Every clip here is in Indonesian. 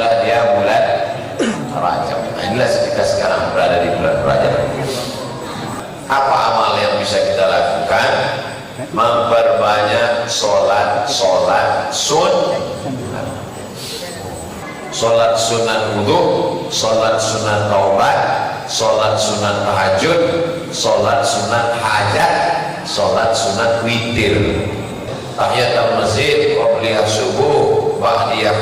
itulah dia bulan Rajab. Nah, inilah kita sekarang berada di bulan Rajab. Apa amal yang bisa kita lakukan? Memperbanyak sholat sunat wudu, sholat sunat taubat, sholat sunat tahajud, sholat sunat hajat, sholat sunat witir, tahiyatul masjid, qobliyah subuh, ba'diyah,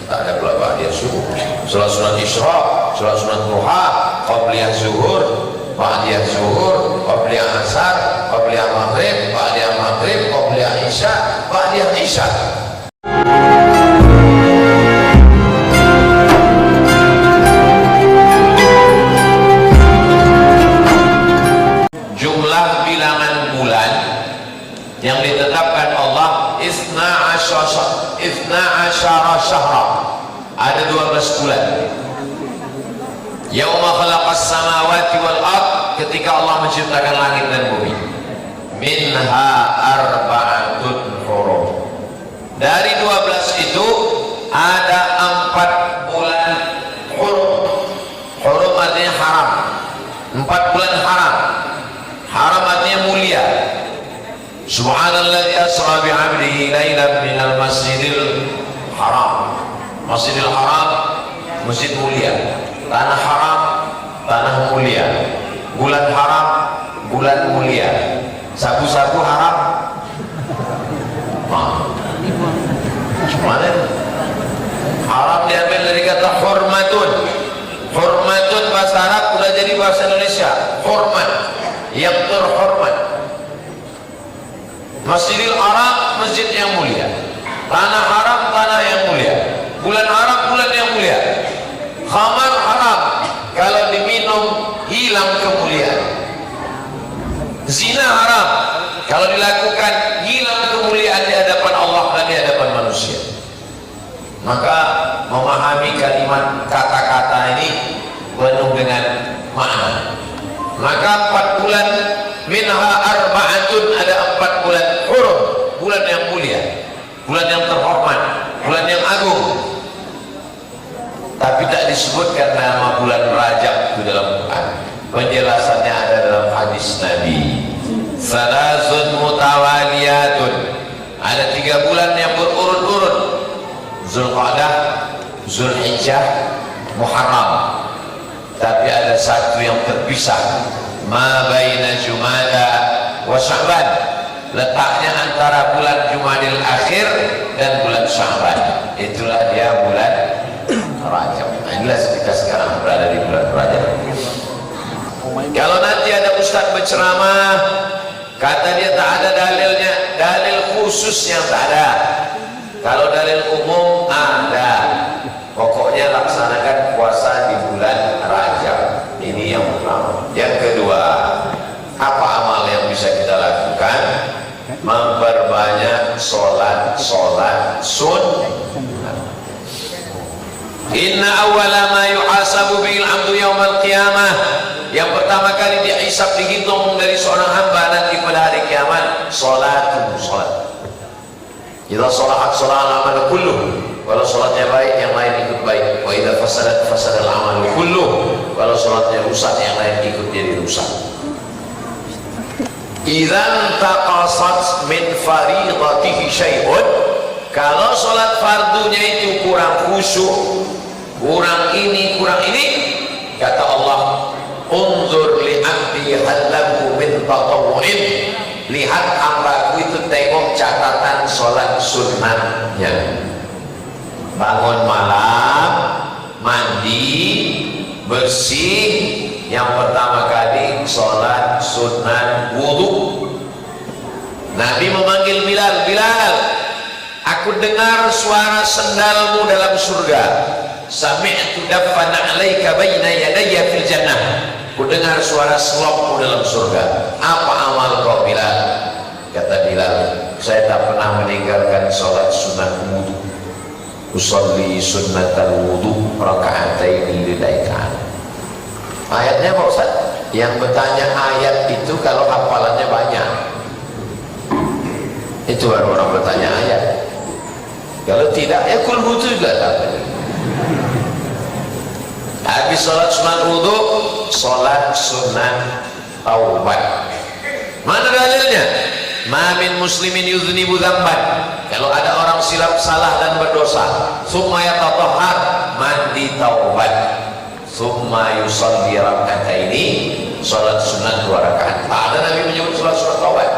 tak ada pula ba'diyah subuh, sholat sunat isyraq, sholat sunat duha, qobliyah zuhur, ba'diyah zuhur, qobliyah asar, qobliyah maghrib, ba'diyah maghrib, qobliyah isya, ba'diyah isya. Jumlah bilangan bulan yang ditetapkan Allah isna asyara syahra, ada 12 bulan. Yauma khalaqas samawati wal ard, ketika Allah menciptakan langit dan bumi. Minha arba'atun hurum, dari 12 itu ada 4 bulan hurum. Hurum artinya haram, 4 bulan haram. Haram artinya mulia. Subhanalladzi asra bi'abdihi lailan minal masjidil haram. Masjidil haram, masjid mulia. Tanah haram, tanah mulia. Bulan haram, bulan mulia. Sabu-sabu haram. Mana? Haram diambil dari kata hormatun. Hormatun bahasa Arab sudah jadi bahasa Indonesia. Hormat, yang terhormat. Masjidil Haram, masjid yang mulia. Tanah haram, tanah yang mulia. Bulan haram, bulan yang mulia. Khamar haram, kalau diminum hilang kemuliaan. Zina haram, kalau dilakukan hilang kemuliaan di hadapan Allah dan di hadapan manusia. Maka memahami kalimat kata-kata ini penuh dengan makna. Maka 4 bulan minha arba'atun, ada 4 bulan hurum, bulan yang mulia, bulan yang terhormat, bulan yang agung. Tapi tak disebutkan nama bulan Rajab itu dalam Quran. Penjelasannya ada dalam hadis Nabi. Salasun mutawaliyatun, ada 3 bulan yang berurut-urut: Zulqa'dah, Zulhijjah, Muharram. Tapi ada satu yang terpisah, ma baina Jumada wa Sya'ban, letaknya antara bulan Jumadil Akhir dan bulan Sya'ban. Itulah dia bulan Rajab. Nah, inilah kita sekarang berada di bulan Rajab. Kalau nanti ada ustaz berceramah, kata dia tak ada dalilnya, dalil khusus yang tak ada. Kalau dalil umum ada. Pokoknya laksanakan puasa di bulan Rajab. Ini yang pertama. Yang kedua, apa amal yang bisa kita lakukan? Memperbanyak sholat sunnah. Inna awwala ma yuhasabu bil 'abdu yaumal qiyamah, yang pertama kali dihisab, dihitung dari seorang hamba nanti pada hari kiamat, sholat. Idza sholahat sholaha al-amal kulluh, kalau sholatnya baik yang lain ikut baik. Wa idza fasadat fasadal amal kulluh, kalau sholatnya rusak yang lain ikut jadi rusak. Idzan taqasat min fariidatihi syai'un, kalau sholat fardunya itu kurang khusyuk, kurang ini, kata Allah, unzur li 'abdi halahu min tatawwu'in, lihat hambaku itu, tengok catatan sholat sunnahnya. Bangun malam, mandi, bersih, yang pertama kali sholat sunnah wudu. Nabi memanggil Bilal, Bilal, aku dengar suara sendalmu dalam surga. Sami'tu daffana 'alaika baina yadayya fil jannah, ku dengar suara selopmu dalam surga. Apa amal kau Bilal? Kata Bilal, saya tak pernah meninggalkan sholat sunat wudu. Usolli sunnatal wudu raka'ataini lidaikan. Ayatnya Pak Ustaz? Yang bertanya ayat itu kalau hafalannya banyak, itu baru orang bertanya ayat. Kalau tidak, ya kulhu juga tak. Habis sholat sunat wudu, sholat sunat taubat. Mana dalilnya? Ma min muslimin yuznibu dzamban. Kalau ada orang silap salah dan berdosa, summa yatatahhar, mandi taubat, summa yusalli rak'ataini, salat sunat 2 rakaat. Ada Nabi menyebut salat sunat taubat.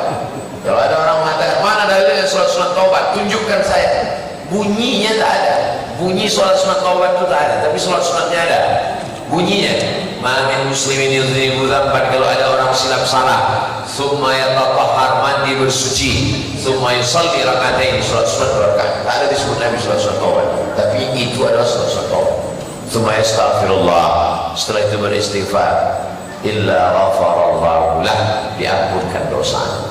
Kalau ada orang mengatakan mana dalilnya salat sunat taubat, tunjukkan saya. Bunyinya tak ada. Bunyi salat sunat taubat itu tak ada, tapi salat sunatnya ada. Bunyinya, ma min muslimin yuznibu dzamban, kalau ada orang silap salah, summa yatatahhar, mandi bersuci, summa yusalli rak'atain, salat sunat 2 rakaat. Tak ada disebut Nabi salat sunat taubat, tapi itu adalah salat sunat taubat. Summa yastaghfirullah, setelah itu beristighfar, illa ghafarallahu lah, diampunkan dosa.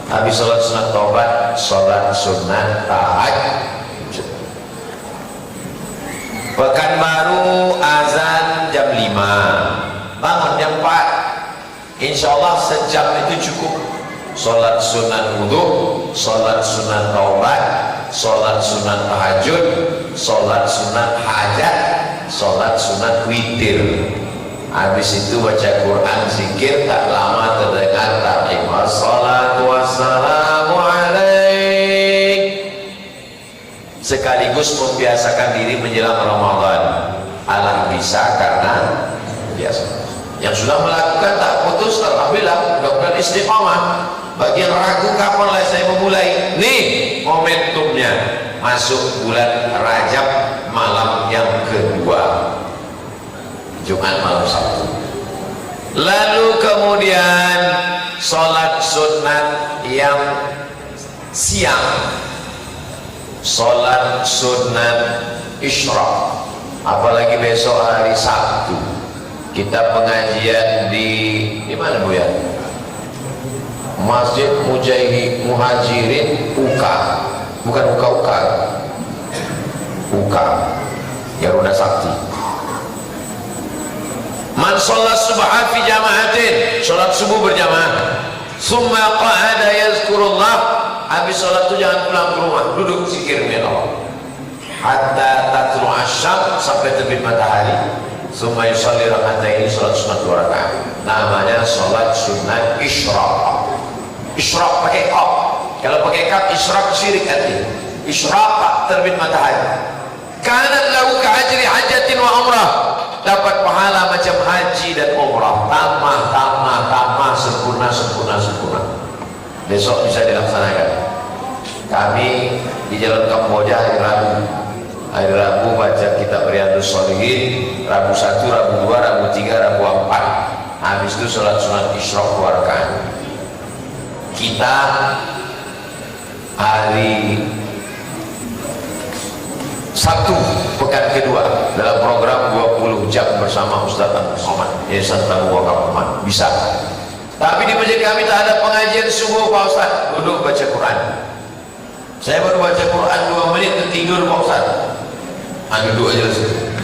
Habis salat sunat taubat, salat sunat tahajud. Pekanbaru azan jam 5, bangun jam 4. Insyaallah sejam itu cukup. Salat sunat wudu, salat sunat taubat, salat sunat tahajud, salat sunat hajat, salat sunat witir. Habis itu baca Quran, zikir, tak lama terdengar takbir, wassalatu wassalamu alaik. Sekaligus membiasakan diri menjelang Ramadan. Alam bisa karena biasa. Yang sudah melakukan tak putus, alhamdulillah, mudah-mudahan istiqamah. Bagi yang ragu kapan saya memulai, nih momentumnya, masuk bulan Rajab, malam yang kedua, Jumat malam Sabtu. Lalu kemudian sholat sunat yang siang, sholat sunat isyraq. Apalagi besok hari Sabtu kita pengajian di mana Bu ya? Masjid Muhajirin UK, bukan UK, Garuda Sakti. Man sholat subha fi jama'atin, sholat subuh berjamaah, summa qa'ada yazkurullah, habis sholat itu jangan pulang ke rumah, duduk zikir dengan Allah hatta tatlu asyam, sampai terbit matahari, summa yusalli rak'ataini, sholat sunat 2 rakaat. Namanya sholat sunat isyraq. Isyraq pakai qaf, kalau pakai kaf isyraq syirik artinya. Isyraq terbit matahari. Kanat lahu ka'ajri hajatin wa umrah, dapat pahala macam haji dan umrah, tamah, sempurna. Besok bisa dilaksanakan. Kami di Jalan Kamboja hari Rabu baca kitab Riyadhus Shalihin, Rabu 1, Rabu 2, Rabu 3, Rabu 4. Habis itu sholat sunat isyraq 2 rakaat. Kita hari Sabtu pekan kedua dalam program 20 jam bersama Ustaz Abdul Somad Yayasan Tabung Wakaf Umat bisa. Tapi di masjid kami tak ada pengajian subuh Pak Ustaz, duduk baca Quran. Saya baru baca Quran 2 menit tertidur Pak Ustaz. Duduk aja situ.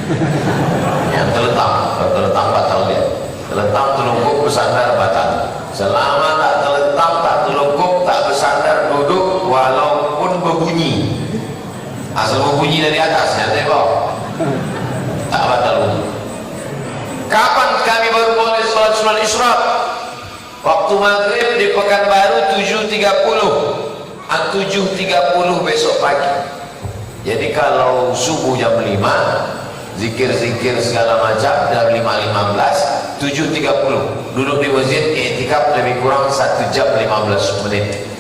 Yang terletak batal dia. Terletak telungkup bersandar batal. Selama tak terletak, tak telungkup, tak bersandar, duduk walaupun berbunyi. Asal berbunyi dari atas, ya bawah, tak batal wudhu. Kapan kami baru boleh sholat sunat isyraq? Waktu maghrib di Pekanbaru 7.30, 7.30 besok pagi. Jadi kalau subuh jam 5, zikir-zikir segala macam jam 5.15, 7.30 duduk di masjid, i'tikaf lebih kurang 1 jam 15 menit.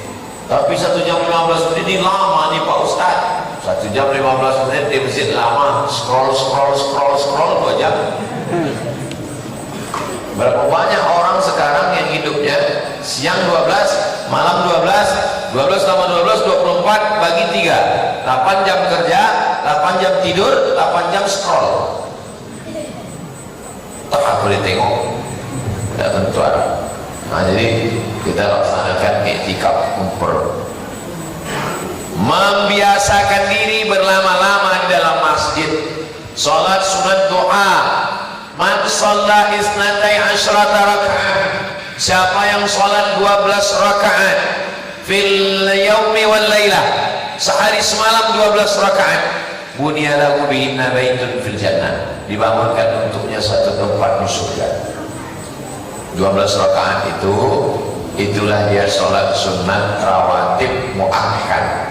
Tapi 1 jam 15 menit ini lama nih Pak Ustaz. 1 jam 15 menit di masjid lama, scroll 2 jam. Berapa banyak orang sekarang yang hidupnya siang 12, malam 12 tambah 12, 24, bagi 3, 8 jam kerja, 8 jam tidur, 8 jam scroll. Tak boleh tengok, tidak tentu ada. Nah, jadi kita laksanakan i'tikaf, membiasakan diri berlama-lama di dalam masjid. Salat sunat doa, man shalla isnatai asyrata rakaat, siapa yang salat 12 rakaat fil yaumi wal lailah, sehari semalam 12 rakaat, bunya lahu bihinna baitun fil jannah, dibangunkan untuknya satu tempat di surga. 12 rakaat itulah dia sholat sunat rawatib muakkad.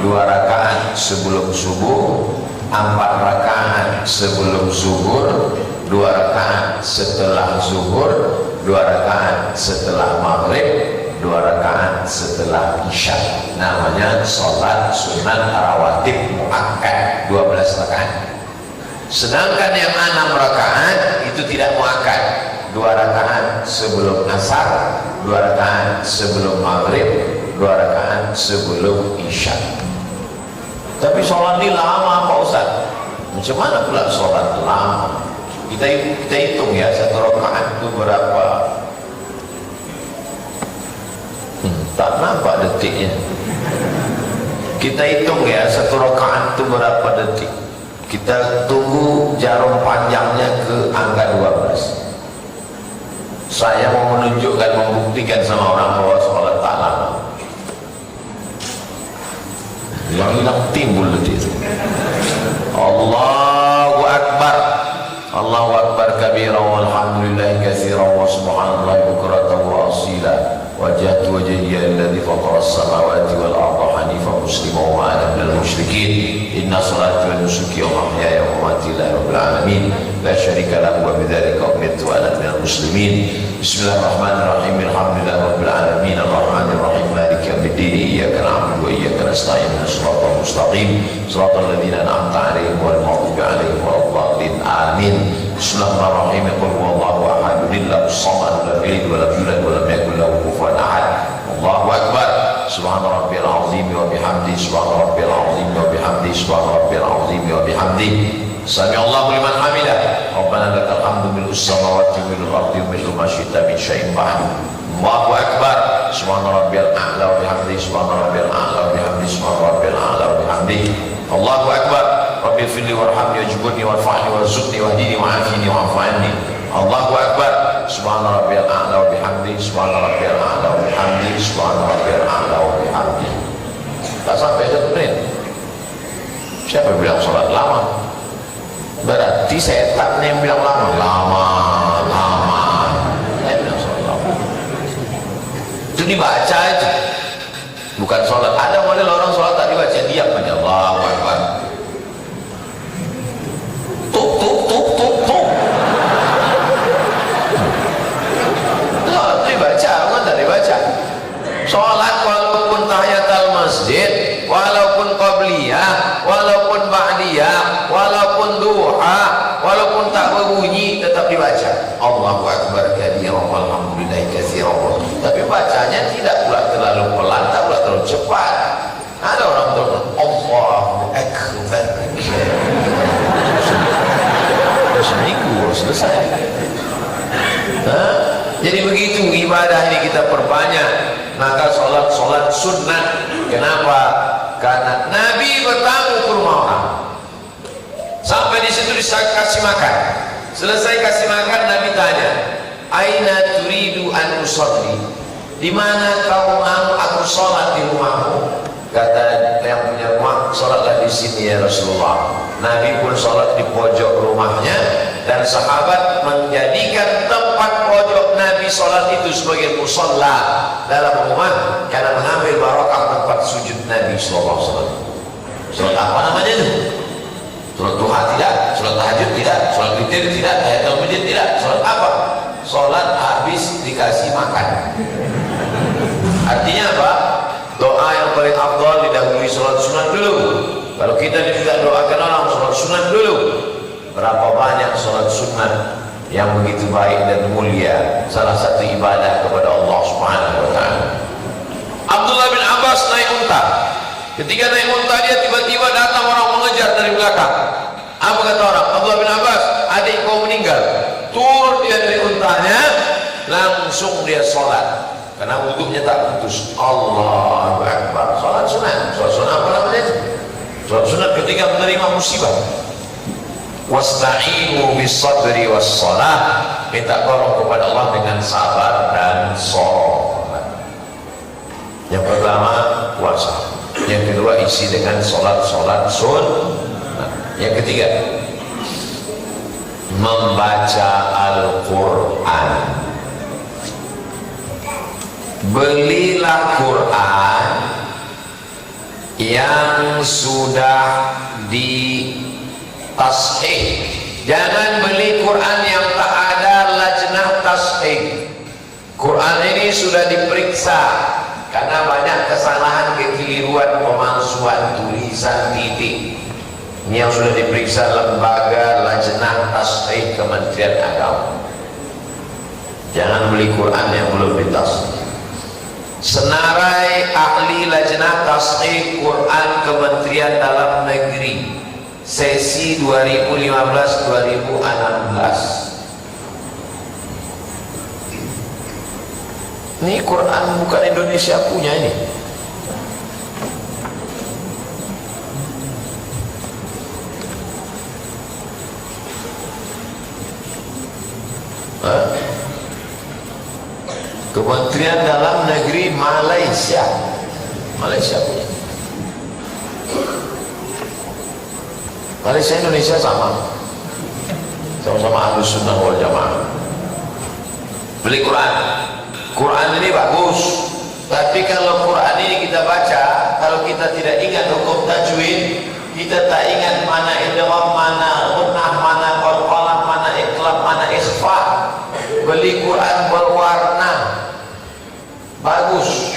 2 rakaat sebelum subuh, 4 rakaat sebelum zuhur, 2 rakaat setelah zuhur, 2 rakaat setelah maghrib, 2 rakaat setelah isya. Namanya sholat sunat rawatib muakkad 12 rakaat. Sedangkan yang 6 rakaat itu tidak muakkad. 2 rakaat sebelum asar, 2 rakaat sebelum maghrib, 2 rakaat sebelum isya. Tapi sholat ini lama Pak Ustaz. Macam mana pula sholat lama? Kita hitung ya, 1 rakaat itu berapa? Tak nampak detiknya. Kita hitung ya, 1 rakaat itu berapa detik. Kita tunggu jarum panjangnya ke angka 12. Saya mau menunjukkan, membuktikan sama orang bahwa sholat tak lama. Hilang timbul detik. Allahu Akbar, Allahu Akbar kabira walhamdulillahi katsiran wa subhanallahi bukratan wa asila. Wajjahtu wajhiya alladhi fatara as-samawati wal arda hanifan musliman wa ana minal musyrikin. Inna salati wa nusuki wa mahyaya wa mamati lillahi rabbil alamin la syarika lahu wa bidzalika umirtu wa ana minal muslimin. Bismillahirrahmanirrahim. Alhamdulillahi rabbil alamin arrahmanir rahim maliki yaumiddin iyyaka na'budu wa iyyaka nasta'in ihdinas mustaqim shiratal ladzina an'amta 'alaihim ghairil maghdubi 'alaihim waladdallin amin. Bismillahirrahmanirrahim. Qul huwallahu ahad, Allahu samad, lam yalid wa lam yulad wa lam yakul lahu kufuwan ahad. Allahu akbar. Subhana rabbiyal azim wa bihamdihi, subhana rabbiyal azim wa bihamdihi, subhana rabbiyal azim wa bihamdihi. Sami Allahu liman hamidah. Rabbana lakal hamdu mil'us samawati wa mil'ul ardi wa mil'u ma syi'ta min syai'in ba'd. Allahu akbar. Subhana rabbiyal a'la wa bihamdihi, subhana rabbiyal a'la wa bihamdihi, subhana rabbiyal a'la wa bihamdihi. Allahu akbar. Rabbi firli warhamni wajburni warfa'ni warzuqni wahdini wa'afini wa'fu anni. Allahu akbar. Subhana rabbiyal a'la wa bihamdihi, subhana rabbiyal a'la wa bihamdihi, subhana rabbiyal a'la wa bihamdihi. Tak sampai 1 menit. Siapa bilang sholat lama? Berarti setan yang bilang lama. Saya bilang sholat lama. Itu dibaca aja, bukan sholat. Ada model orang sholat tak dibaca, diam aja. Allahu Akbar. Tuk. Tak dibaca, bukan tak dibaca. Sholat walaupun tahiyatul masjid, walaupun qabliyah, walaupun ba'diyah, walaupun duha, walaupun tak berbunyi, tetap dibaca Allahu Akbar kabiran walhamdulillahi katsiran. Tapi bacanya tidak pula terlalu pelan, tak pula terlalu cepat. Ada orang terlalu Allahu Akbar. Seminggu selesai. Jadi begitu ibadah ini kita perbanyak. Maka sholat sunnah. Kenapa? Karena Nabi bertamu ke rumah orang. Sampai di situ dikasih makan. Selesai kasih makan, Nabi tanya, Aina turidu an usolli? Di mana kau mau aku sholat di rumahmu? Kata yang punya rumah, sholatlah di sini ya Rasulullah. Nabi pun sholat di pojok rumahnya, dan sahabat menjadikan tempat pojok Nabi sholat itu sebagai musalla dalam rumah, karena mengambil barakah tempat sujud Nabi sallallahu alaihi wasallam. Sholat apa namanya itu? Sholat duha tidak, sholat tahajud tidak, sholat witir tidak, tahiyatul masjid tidak. Sholat apa? Sholat habis dikasih makan. Artinya apa? Doa yang paling afdal didahului sholat sunat dulu. Kalau kita tidak doakan orang, sholat sunat dulu. Berapa banyak sholat sunat yang begitu baik dan mulia, salah satu ibadah kepada Allah Subhanahu wa ta'ala. Abdullah bin Abbas naik unta. Ketika naik unta, dia tiba-tiba datang orang mengejar dari belakang. Apa kata orang? Abdullah bin Abbas, adik kau meninggal. Turun dia dari untanya, langsung dia sholat. Karena wudhunya tak putus. Allahu Akbar. Sholat sunat. Sholat sunat apa namanya? Sholat sunat ketika menerima musibah. Wasta'inu bis-sabri was-shalah. Minta tolong kepada Allah dengan sabar dan sholat. Yang pertama puasa. Yang kedua isi dengan sholat sunnah. Yang ketiga, membaca Al-Quran. Belilah Quran yang sudah ditashih. Jangan beli Quran yang tak ada lajnah tashih. Quran ini sudah diperiksa karena banyak kesalahan, kekeliruan, pemalsuan tulisan titik. Ini yang sudah diperiksa lembaga lajnah tashih Kementerian Agama. Jangan beli Quran yang belum ditashih. Senarai ahli lajnah tashih Quran Kementerian Dalam Negeri sesi 2015-2016. Ini Quran bukan Indonesia punya ini. Kementerian Dalam Negeri Malaysia punya. Malaysia Indonesia sama-sama Ahlus Sunnah wal Jamaah. Beli Quran ini bagus, tapi kalau Quran ini kita baca, kalau kita tidak ingat hukum tajwid, kita tak ingat mana idgham, mana gunnah, mana qalqalah, mana iqlab, mana ikhfa. Beli Quran berwarna bagus.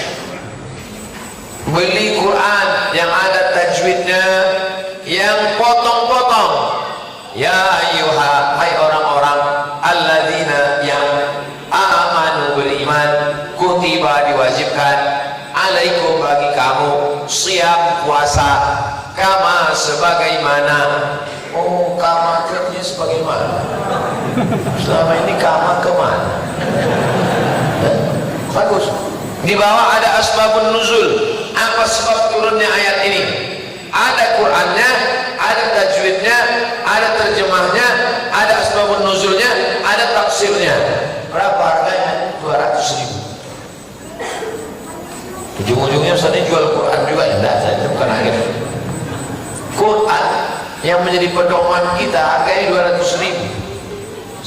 Beli Quran yang ada tajwidnya, yang potong-potong. Ya ayyuha, hai orang-orang alladzina yang amanu beriman, kutiba diwajibkan, alaikum bagi kamu, siyam puasa, kama sebagaimana. Oh, kama artinya sebagaimana. Selama ini kama kemana? Bagus. Di bawah ada asbabun nuzul. Apa sebab turunnya ayat ini? Ada Qurannya, ada tajwidnya, ada terjemahnya, ada asbabun nuzulnya, ada tafsirnya. Berapa harganya? 200.000. Ujung-ujungnya saya jual Quran juga. Tidak, saya bukan akhir. Quran yang menjadi pedoman kita harganya 200.000.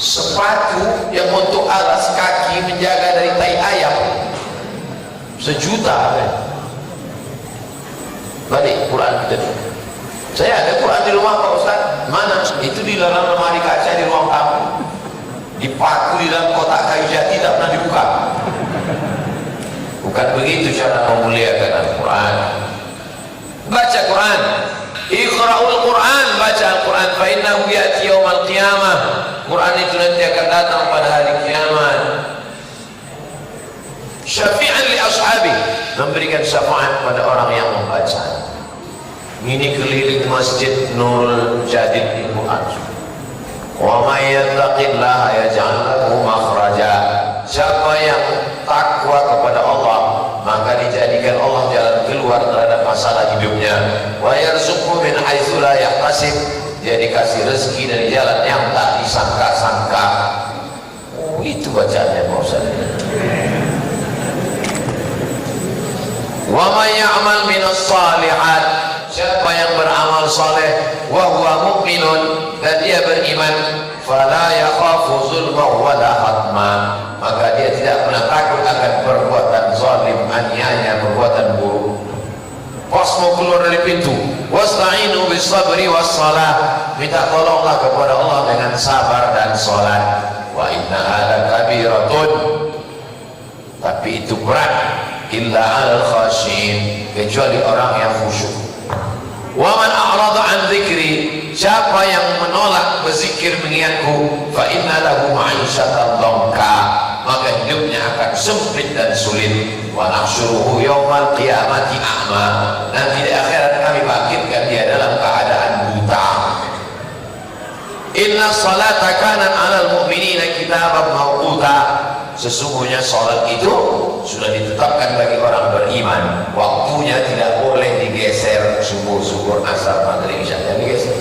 Sepatu yang untuk alas kaki menjaga dari tai ayam 1 juta. Balik Quran kita. Saya ada Quran di rumah Pak Ustaz. Mana? Itu di dalam lemari kaca di ruang tamu. Dipaku di dalam kotak kayu jati, tak pernah dibuka. Bukan begitu cara memuliakan Al-Quran. Baca Quran. Iqra'ul Quran, baca Al-Quran. Fa innahu ya'ti yaumal qiyamah. Quran itu nanti akan datang pada hari kiamat. Syafi'an li ashabi, memberikan syafaat pada orang yang membaca. Ini keliling Masjid Nurul Jadid di Mu'adz. Wa may yattaqillaha yaj'al lahu makhraja. Siapa yang takwa kepada Allah, maka dijadikan Allah jalan keluar terhadap masalah hidupnya. Wa yarzuqhu min haitsu la yahtasib, dia dikasih rezeki dari jalan yang tak disangka-sangka. Oh, itu bacaannya Pak Ustaz. Wa may ya'mal minas shalihat, siapa yang beramal saleh, wa huwa mu'minun, dan dia beriman, fala yakhafu zulma wala hatma, maka dia tidak pernah takut akan perbuatan zalim, aniaya, perbuatan buruk. Pas mau keluar dari pintu, wasta'inu bis sabri was salah, minta tolonglah kepada Allah dengan sabar dan salat. Wa innaha lakabiratun, tapi itu berat. Illa al khashin, kecuali orang yang khusyuk. Wa man a'rada an dzikri, siapa yang menolak berzikir mengingatku, fa inna lahu ma'isyatan dhanka, maka hidupnya akan sempit dan sulit. Wa nahsyuruhu yaumal qiyamati a'ma, nanti di akhirat kami bangkitkan dia dalam keadaan buta. Inna salata kanat 'alal mu'minina kitaban mawquta, sesungguhnya salat itu sudah ditetapkan bagi orang beriman, waktunya tidak boleh digeser. Subuh, zuhur, asar, maghrib, isya, jangan digeser.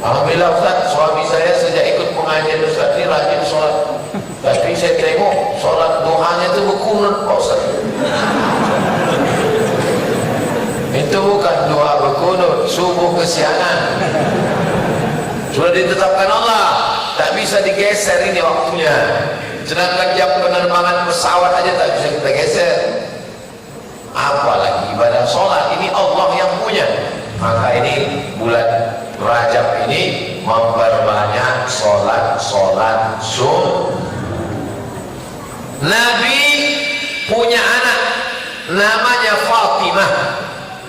Alhamdulillah Ustaz, suami saya sejak ikut pengajian Ustaz ini rajin sholat, tapi saya tengok sholat duhanya itu berkunut Pak Ustaz. Itu bukan doa berkunut. kunut, subuh kesiangan. Sudah ditetapkan Allah, tak bisa digeser ini waktunya. Sedangkan jam penerbangan pesawat aja tak bisa kita geser, apalagi ibadah sholat. Ini Allah yang punya. Maka ini bulan Rajab ini memperbanyak sholat sunnah. Nabi punya anak namanya Fatimah.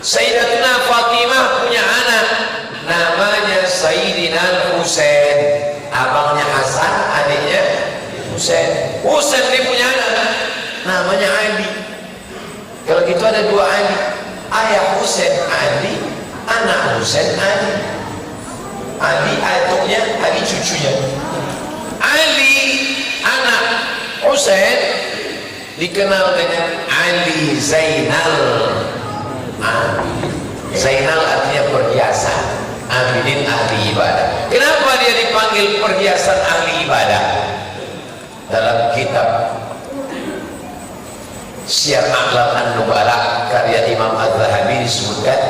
Sayyidatina Fatimah punya anak namanya Sayyidina Husain. Abangnya Hasan, adiknya Husain. Husain dia punya anak namanya Ali. Kalau gitu ada dua Ali, ayah Husain Ali, anak Husain Ali. Ali adiknya, Ali cucunya. Ali anak Husain dikenal dengan Ali Zainal Abidin. Zainal artinya perhiasan, Abidin ahli ibadah. Kenapa dia dipanggil perhiasan ahli ibadah? Dalam kitab Syiar A'lam An-Nubala karya Imam Az-Zahabi disebutkan,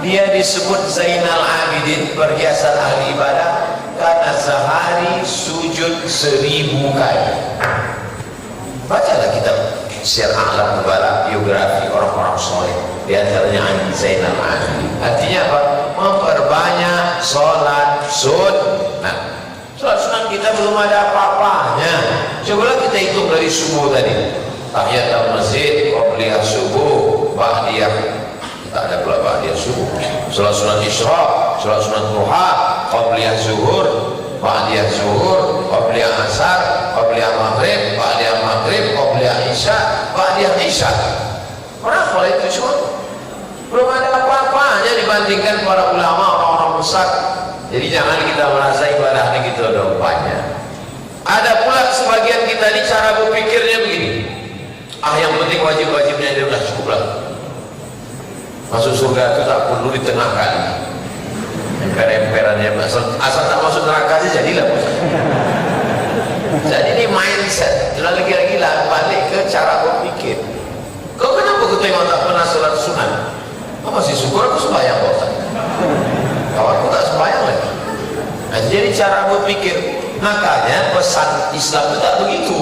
dia disebut Zainal Abidin, perhiasan ahli ibadah, karena sehari sujud 1000 kali. Bacalah kitab Syiar A'lam An-Nubala, biografi orang-orang soleh, di antaranya Ali Zainal Abidin. Artinya apa? Memperbanyak sholat sunnah. Sholat sunnah kita belum ada apa-apanya. Cobalah kita hitung dari subuh tadi. Tahiyatul masjid, qabliyah subuh, ba'diyah, tak ada pula ba'diyah subuh. Sholat sunat isra, sholat sunat duha, qabliyah zuhur, ba'diyah zuhur, qabliyah asar, qabliyah maghrib, ba'diyah maghrib, qabliyah isya, ba'diyah isya. Berapa itu semua? Belum ada apa-apanya dibandingkan para ulama, orang-orang besar. Jadi jangan kita merasa ibadah ini gitu ada banyak. Ada pula sebagian kita ini cara berpikirnya begini, yang penting wajib-wajibnya dia sudah cukup lah. Masuk surga itu tak perlu ditengahkan, emper-emperannya asal tak masuk neraka saja jadilah. Jadi ini mindset, sudah lagi-lagi lah, balik ke cara berpikir. Kau kenapa kau tengok tak pernah sholat sunat? Kau masih syukur aku sembahyang kau tak? Kawanku tak sembahyang lagi. Nah, jadi cara berpikir. Makanya pesan Islam itu tak begitu.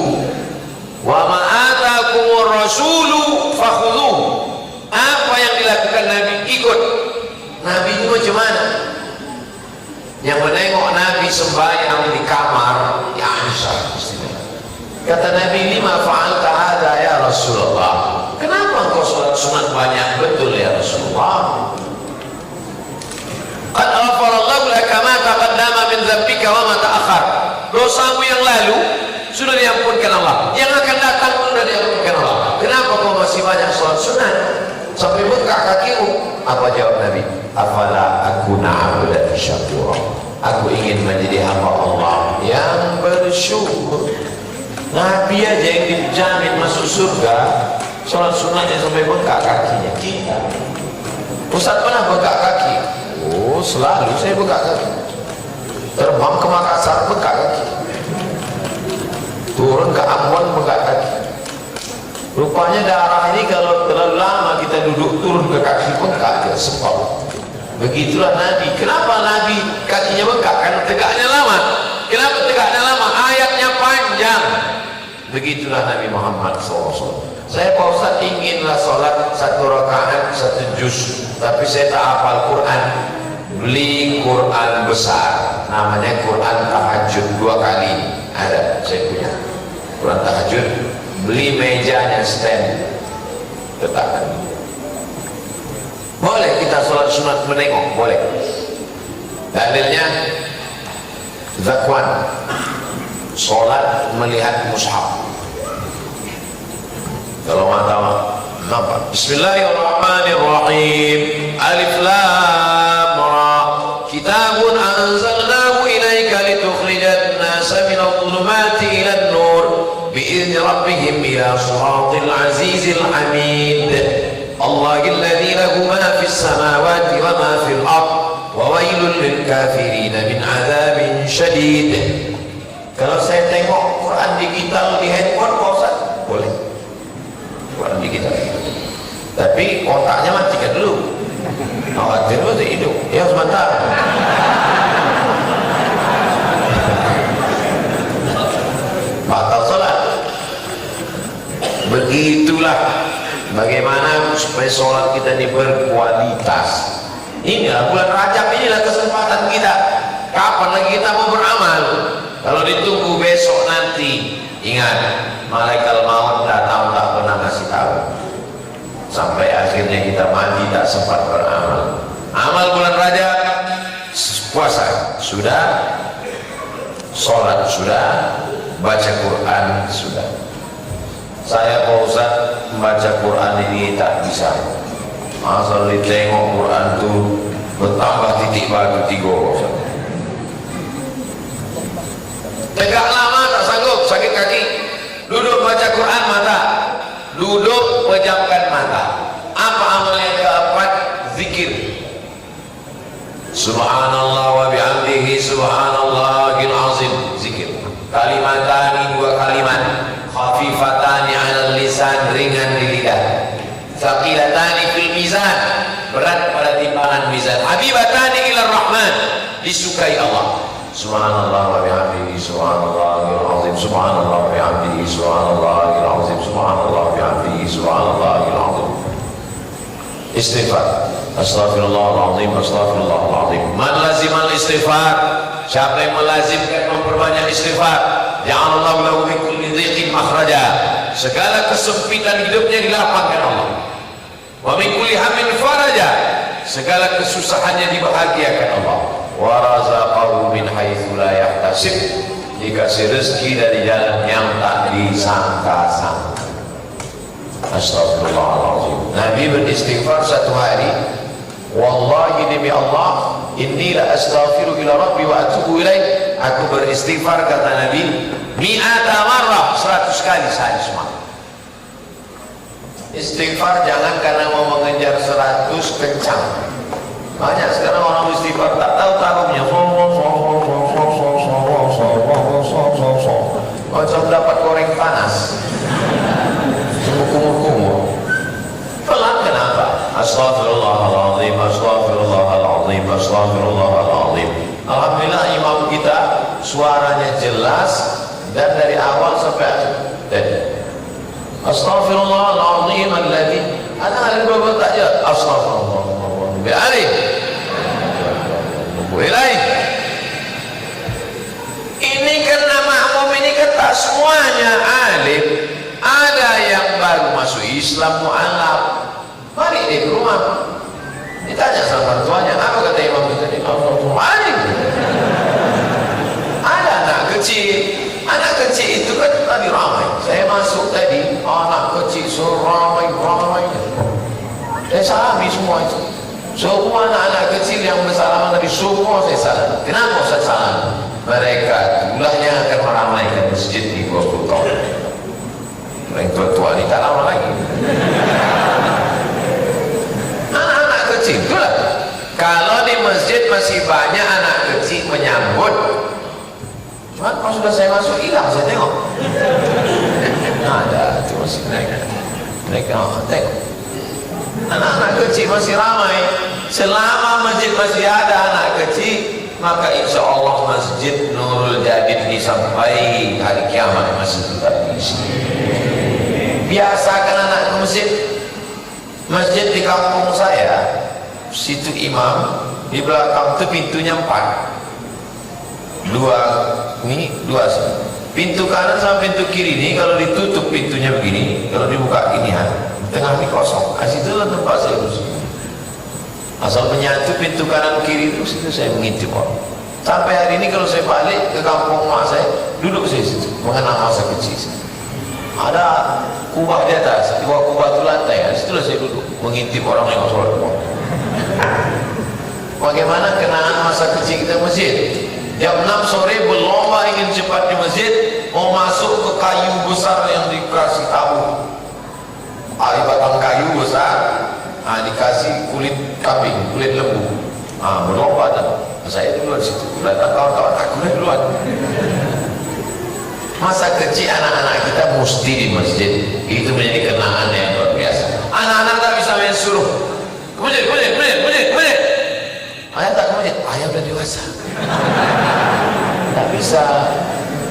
Wa ma'atakumur rasulu fakhudhuh. Apa yang dilakukan Nabi ikut. Nabi itu macam mana? Yang menengok Nabi sembahyang di kamar, ya Aisyah. Kata Nabi, lima fa'alta hadza ya Rasulullah. Kenapa engkau sholat sunat banyak betul ya Rasulullah? Qad ghafarallahu laka ma taqaddama min dzambika wa ma ta'akhkhar. Dosamu yang lalu sudah diampunkan Allah, yang akan datang sudah diampunkan Allah. Kenapa kau masih banyak sholat sunat sampai bengkak kakimu? Apa jawab Nabi? Afala akuna abdan syakura. Aku ingin menjadi hamba Allah yang bersyukur. Nabi aja yang dijamin masuk surga, sholat sunatnya sampai bengkak kakinya. Kita Ustaz pernah bengkak kaki? Oh, selalu saya bengkak kaki. Terbang ke Makassar bengkak kaki, turun ke Ambon bengkak kaki. Rupanya darah ini kalau terlalu lama kita duduk turun ke kaki bengkak dia sebab. Begitulah Nabi. Kenapa Nabi kakinya bengkak? Karena tegaknya lama. Kenapa tegaknya lama? Ayatnya panjang. Begitulah Nabi Muhammad SAW. Saya Pak Ustaz inginlah sholat 1 rakaat 1 juz, tapi saya tak hafal Quran. Beli Quran besar, namanya Quran tahajud 2 kali. Ada, saya punya Quran tahajud. Beli mejanya stand, letakkan. Boleh kita sholat sunat menengok, boleh. Dalilnya Zakwan, sholat melihat mushaf. Kalau mata nampak. Bismillahirrahmanirrahim. Alif Lam Ra. Kitabun anzalnahu ilaika litukhrijan nasa minadh dhulumati ilan nur bi'izni rabbihim ila siratil azizil hamid. Allahil ladzi lahu ma fis samawati wa ma fil ard wa wailul lil kafirin min adzabin syadid. Kalau saya tengok Quran digital di handphone, Ustaz, boleh. Quran digital. Tapi otaknya matikan dulu. Khawatir betul hidup. Ya sebentar. Batal salat. Begitulah bagaimana supaya sholat kita ini berkualitas. Inilah bulan Rajab, inilah kesempatan kita. Kapan lagi kita mau beramal? Kalau ditunggu besok nanti, ingat, malaikat maut datang tak pernah kasih tahu. Sampai akhirnya kita mati tak sempat beramal. Amal bulan Rajab, puasa sudah, sholat sudah, baca Quran sudah. Saya Pak Ustaz membaca Quran ini tak bisa. Asal ditengok Quran itu bertambah titik batu 3. Tegak lama tak sanggup, sakit kaki. Duduk baca Quran mata. Duduk pejamkan mata. Apa amal yang keempat? Zikir. Subhanallah wa bihamdihi subhanallahil azim. Zikir. Kalimatani, 2 kalimat. Khafifatani 'alal lisan, ringan di lidah. Thaqilatani fil mizan, berat pada timbangan mizan. Habibatani ilar rahman, disukai Allah. Subhanallah wa bihamdihi subhanallahil azim. Subhanallah wa bihamdihi subhanallahil azim. Subhanallah wa bihamdihi subhanallahil azim. Istighfar. Astaghfirullahaladzim, astaghfirullahaladzim. Man lazimal istighfar, siapa yang melazimkan memperbanyak istighfar, ja'alallahu lahu min kulli dhiqin makhraja, segala kesempitan hidupnya dilapangkan Allah. Wa min kulli hammin faraja, segala kesusahannya dibahagiakan Allah. Wa razaqahu min haitsu la yahtasib, dikasih rezeki dari jalan yang tak disangka-sangka. Astagfirullahaladzim. Nabi beristighfar satu hari, wallahi demi Allah, inni la astaghfiru ila rabbi wa atubu ilaih. Aku beristighfar, kata Nabi, mi'ata marrah, 100 kali sehari semalam. Istighfar jangan karena mau mengejar 100 kencang. Banyak sekarang orang istighfar tak tahu takutnya, macam dapat goreng panas, kumur-kumur. Pelan kenapa? Astaghfirullahaladzim, astaghfirullahaladzim, astaghfirullahaladzim. Alhamdulillah imam kita suaranya jelas dan dari awal sampai akhir. Astaghfirullahaladzim alladzi ada beberapa takjil. Astaghfirullah bi'alih wilayah. Ini karena makmum ini kan tak semuanya alim. Ada yang baru masuk Islam mu'alaf, mari dia ke rumah, ditanya sama tuanya, apa kata imam kita ini? Alim. Ada anak kecil itu kan tadi ramai. Saya masuk tadi, anak kecil ramai. Saya salami semua itu. Semua anak-anak kecil yang bersalaman tadi, semua saya salam. Kenapa saya salam? Mereka itulah yang akan meramaikan masjid di 20 tahun. Yang tua-tua ini tak lama lagi. Anak-anak kecil itulah. Kalau di masjid masih banyak anak kecil menyambut, cuma kalau sudah saya masuk hilang, saya tengok ada itu masih mereka tengok anak-anak kecil masih ramai. Selama masjid masih ada anak kecil, maka insya Allah masjid Nurul Jadid ini sampai hari kiamat masih tetap diisi. Biasakan anak ke masjid di kampung saya, situ imam, di belakang itu pintunya 4, dua sih. Pintu kanan sama pintu kiri ini kalau ditutup pintunya begini, kalau dibuka gini tengah ini kosong. Situ tempat saya terus. Asal menyatu pintu kanan kiri itu, situ saya mengintip orang. Sampai hari ini kalau saya balik ke kampung mak saya, duduk saya situ, mengenang masa kecil saya. Ada kubah di atas, 2 kubah itu lantai, situlah saya duduk mengintip orang yang sholat. Bagaimana kenangan masa kecil kita masjid? Jam 6 sore berlomba ingin cepat di masjid, mau masuk ke kayu besar yang dikasih tahu, batang kayu besar, dikasih kulit kambing, kulit lembu, berlomba dah. Saya duluan situ, datang kawan-kawan, aku duluan. Masa kecil anak-anak kita mesti di masjid, itu menjadi kenangan yang luar biasa. Anak-anak tak bisa main suruh, masjid, masjid, masjid, masjid, masjid. Ayah tak ke masjid, ayah udah dewasa. Tak bisa.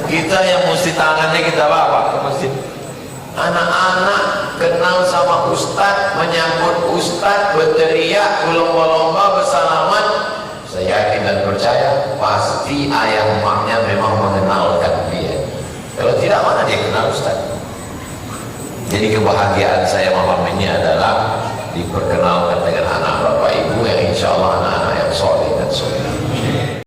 Kita yang mesti tangannya kita bawa ke masjid. Anak-anak kenal sama ustaz, menyambut ustaz, berteriak, berlomba-lomba, bersalaman. Saya yakin dan percaya pasti ayah emaknya memang mengenalkan dia. Kalau tidak, mana dia kenal ustaz? Jadi kebahagiaan saya malam ini adalah diperkenalkan dengan anak bapak ibu yang insya Allah